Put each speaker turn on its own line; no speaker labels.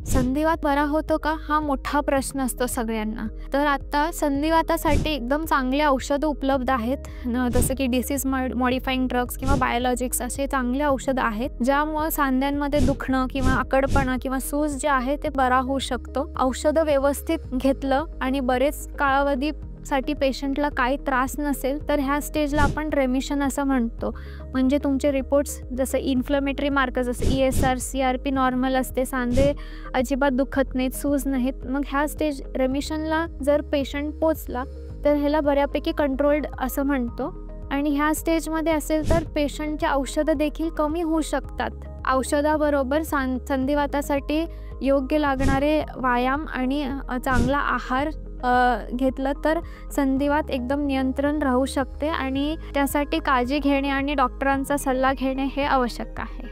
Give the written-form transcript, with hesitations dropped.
संधिवात बरा होतो का हा मोठा प्रश्न असतो सगळ्यांना. तर आता संधिवातासाठी एकदम चांगले औषधं उपलब्ध आहेत. जसं की डिसीज मॉडिफाईंग ड्रग्स किंवा बायोलॉजिक्स असे चांगले औषधं आहेत, ज्यामुळे सांध्यांमध्ये दुखणं किंवा आकडपणा किंवा सूज जे आहे ते बरा होऊ शकतो. औषधं व्यवस्थित घेतलं आणि बरेच कालावधी साठी पेशंटला काही त्रास नसेल तर ह्या स्टेजला आपण रेमिशन असं म्हणतो. म्हणजे तुमचे रिपोर्ट्स जसं इन्फ्लमेटरी मार्कर जसं ESR CRP नॉर्मल असते, सांधे अजिबात दुखत नाहीत, सूज नाहीत, मग ह्या स्टेज रेमिशनला जर पेशंट पोचला तर ह्याला बऱ्यापैकी कंट्रोल्ड असं म्हणतो. आणि ह्या स्टेजमध्ये असेल तर पेशंटची औषधं देखील कमी होऊ शकतात. औषधाबरोबर संधिवातासाठी योग्य लागणारे व्यायाम आणि चांगला आहार घेतलं तर संधिवात एकदम नियंत्रण राहू शकते आणि त्यासाठी काळजी घेणे आणि डॉक्टरांचा सल्ला घेणे हे आवश्यक आहे.